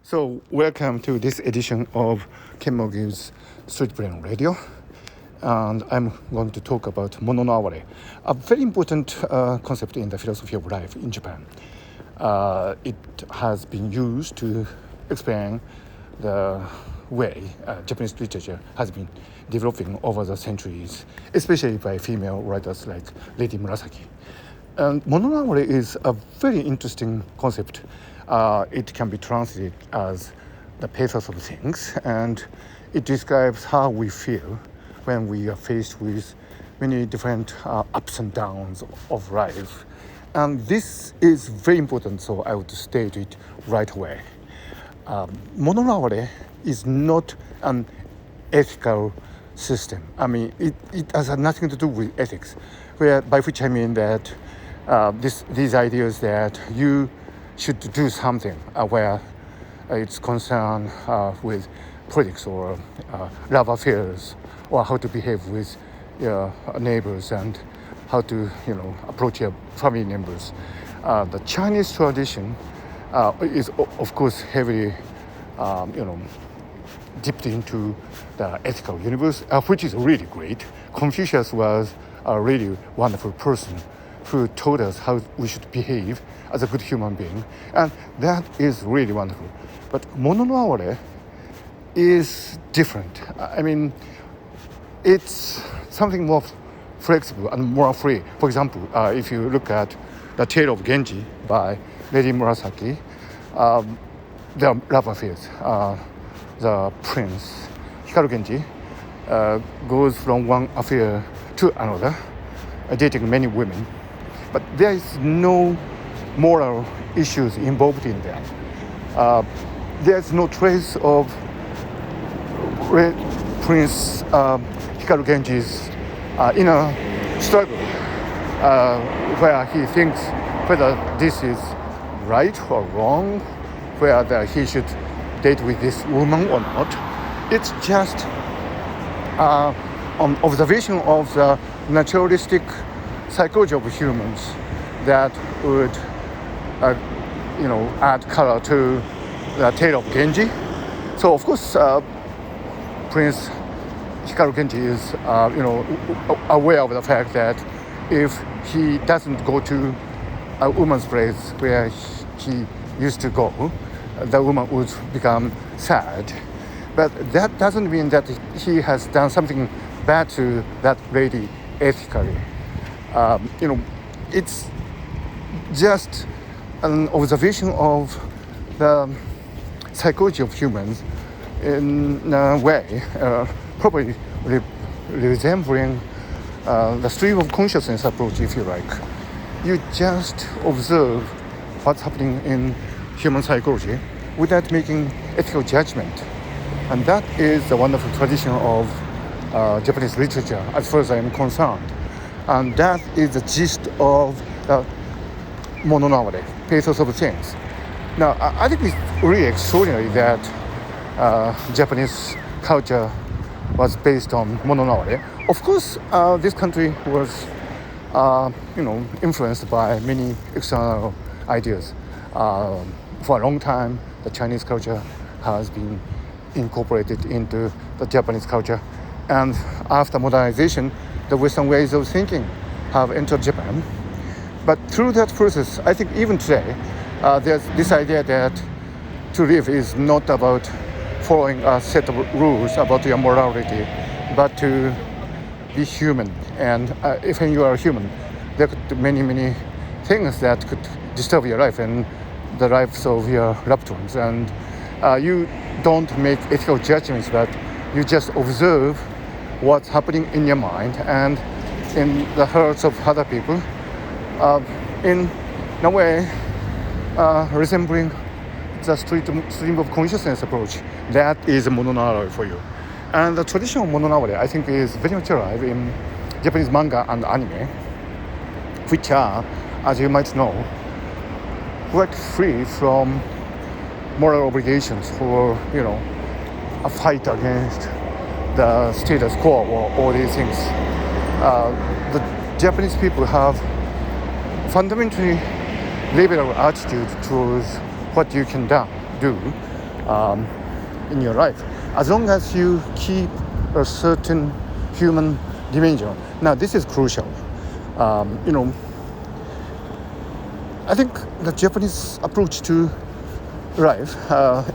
So, welcome to this edition of Ken Mogi's Street Brain Radio. And I'm going to talk about mononaware, a very important concept in the philosophy of life in Japan. It has been used to explain the way Japanese literature has been developing over the centuries, especially by female writers like Lady Murasaki. And mononaware is a very interesting concept. It can be translated as the pathos of things, and it describes how we feel when we are faced with many different ups and downs of life. And this is very important, so I would state it right away. Mononaware is not an ethical system. I mean, it has nothing to do with ethics, by which I mean that these ideas that you should do something where it's concerned with politics or love affairs or how to behave with your neighbors and how to approach your family members. The Chinese tradition is of course heavily dipped into the ethical universe, which is really great. Confucius was a really wonderful person who taught us how we should behave as a good human being, and that is really wonderful. But mononaware is different. I mean, it's something more flexible and more free. For example, if you look at The Tale of Genji by Lady Murasaki, the love affairs. The prince, Hikaru Genji, goes from one affair to another, dating many women. But there is no moral issues involved in that. There's no trace of Prince Hikaru Genji's inner struggle, where he thinks whether this is right or wrong, whether he should date with this woman or not. It's just an observation of the naturalistic psychology of humans that would add color to the tale of Genji. So of course Prince Hikaru Genji is aware of the fact that if he doesn't go to a woman's place where he used to go, the woman would become sad. But that doesn't mean that he has done something bad to that lady ethically. It's just an observation of the psychology of humans in a way, probably resembling the stream of consciousness approach, if you like. You just observe what's happening in human psychology without making ethical judgment. And that is the wonderful tradition of Japanese literature, as far as I am concerned. And that is the gist of the mononaware, pathos of things. Now, I think it's really extraordinary that Japanese culture was based on mononaware. Of course, this country was, influenced by many external ideas. For a long time, the Chinese culture has been incorporated into the Japanese culture. And after modernization, the Western ways of thinking have entered Japan. But through that process, I think even today, there's this idea that to live is not about following a set of rules about your morality, but to be human. And if you are human, there could be many things that could disturb your life and the lives of your loved ones. And you don't make ethical judgments, but you just observe what's happening in your mind and in the hearts of other people, in a way resembling the stream of consciousness approach. That is mononaware for you. And the traditional mononaware, I think, is very much alive in Japanese manga and anime, which are, as you might know, quite free from moral obligations for, a fight against the status quo or all these things. The Japanese people have fundamentally liberal attitude towards what you can do in your life, as long as you keep a certain human dimension. Now, this is crucial. I think the Japanese approach to life,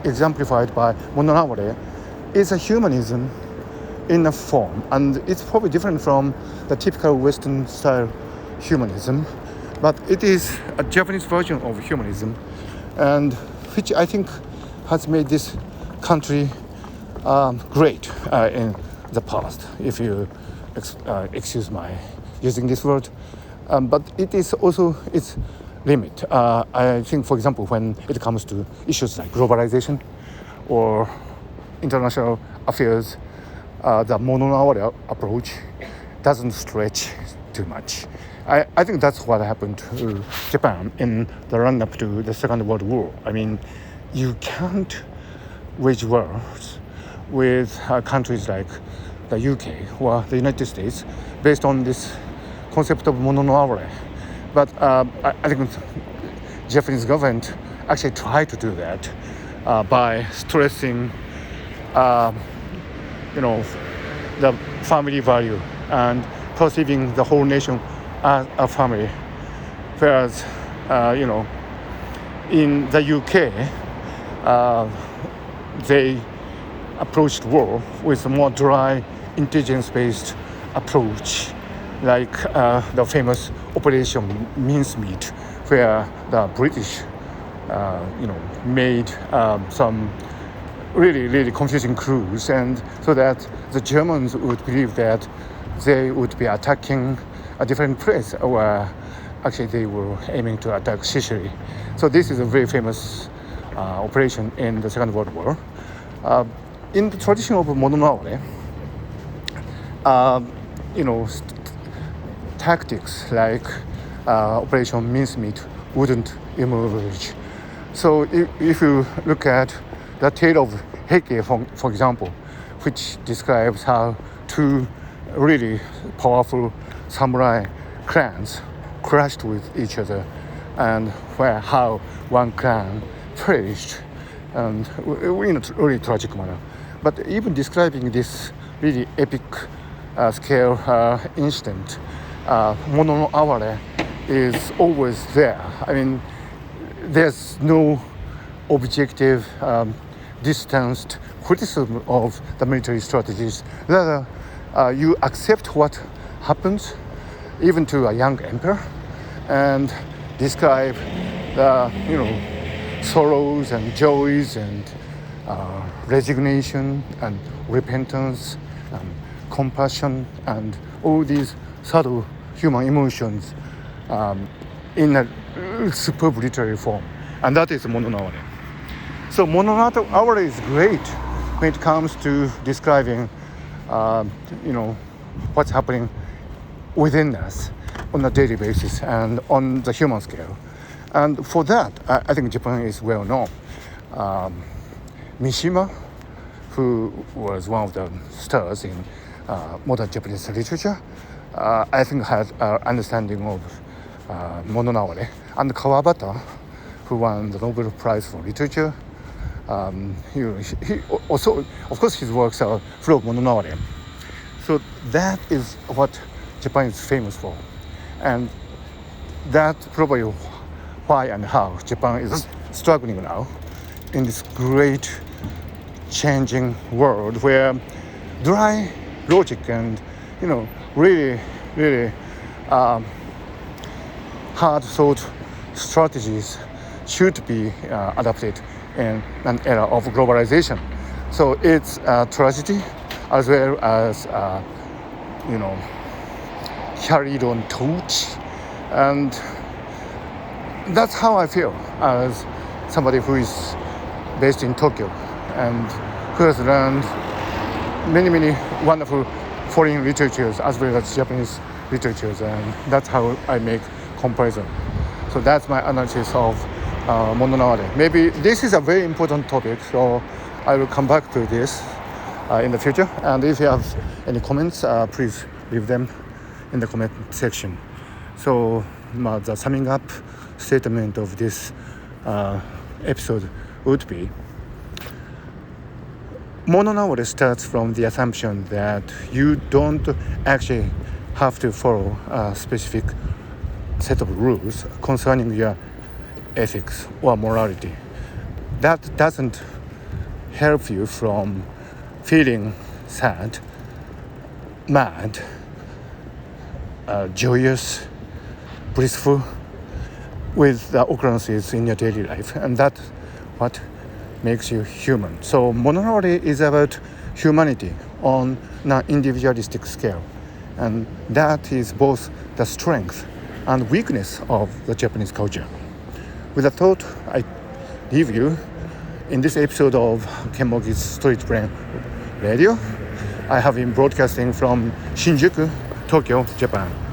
exemplified by Mononaware, is a humanism in a form, and it's probably different from the typical Western style humanism, but it is a Japanese version of humanism, and which I think has made this country great in the past, if you excuse my using this word. But it is also its limit. I think, for example, when it comes to issues like globalization or international affairs, the Mononaware approach doesn't stretch too much. I think that's what happened to Japan in the run-up to the Second World War. I mean, you can't wage wars with countries like the UK or the United States based on this concept of Mononaware. But I think the Japanese government actually tried to do that by stressing, the family value and perceiving the whole nation as a family. Whereas, in the UK, they approached war with a more dry, intelligence-based approach, like the famous Operation Mincemeat, where the British, made some really confusing crews, and so that the Germans would believe that they would be attacking a different place, where actually they were aiming to attack Sicily. So this is a very famous operation in the Second World War. In the tradition of Mononaware, tactics like Operation Mincemeat wouldn't emerge. So if you look at the tale of Heike, for example, which describes how two really powerful samurai clans clashed with each other, and how one clan perished, and in a really tragic manner. But even describing this really epic scale incident, Mononaware is always there. I mean, there's no objective, distanced criticism of the military strategies. Rather, you accept what happens, even to a young emperor, and describe the sorrows and joys and resignation and repentance and compassion and all these subtle human emotions in a superb literary form, and that is Mononaware. So Mononaware is great when it comes to describing, what's happening within us on a daily basis and on the human scale. And for that, I think Japan is well known. Mishima, who was one of the stars in modern Japanese literature, I think had an understanding of Mononaware. And Kawabata, who won the Nobel Prize for Literature, he also, of course, his works are full of Mononaware. So that is what Japan is famous for. And that's probably why and how Japan is struggling now in this great changing world where dry logic and really hard thought strategies should be adopted in an era of globalization. So it's a tragedy as well as carried on torch, and that's how I feel as somebody who is based in Tokyo and who has learned many wonderful foreign literatures as well as Japanese literatures, and that's how I make comparison. So that's my analysis of Mononaware. Maybe this is a very important topic, so I will come back to this in the future. And if you have any comments, please leave them in the comment section. So the summing up statement of this episode would be, Mononoke starts from the assumption that you don't actually have to follow a specific set of rules concerning your ethics or morality. That doesn't help you from feeling sad, mad, joyous, blissful with the occurrences in your daily life, and that's what makes you human. So mononoke is about humanity on an individualistic scale, and that is both the strength and weakness of the Japanese culture. With that thought, I leave you in this episode of Kenmogi's Street Brain Radio. I have been broadcasting from Shinjuku, Tokyo, Japan.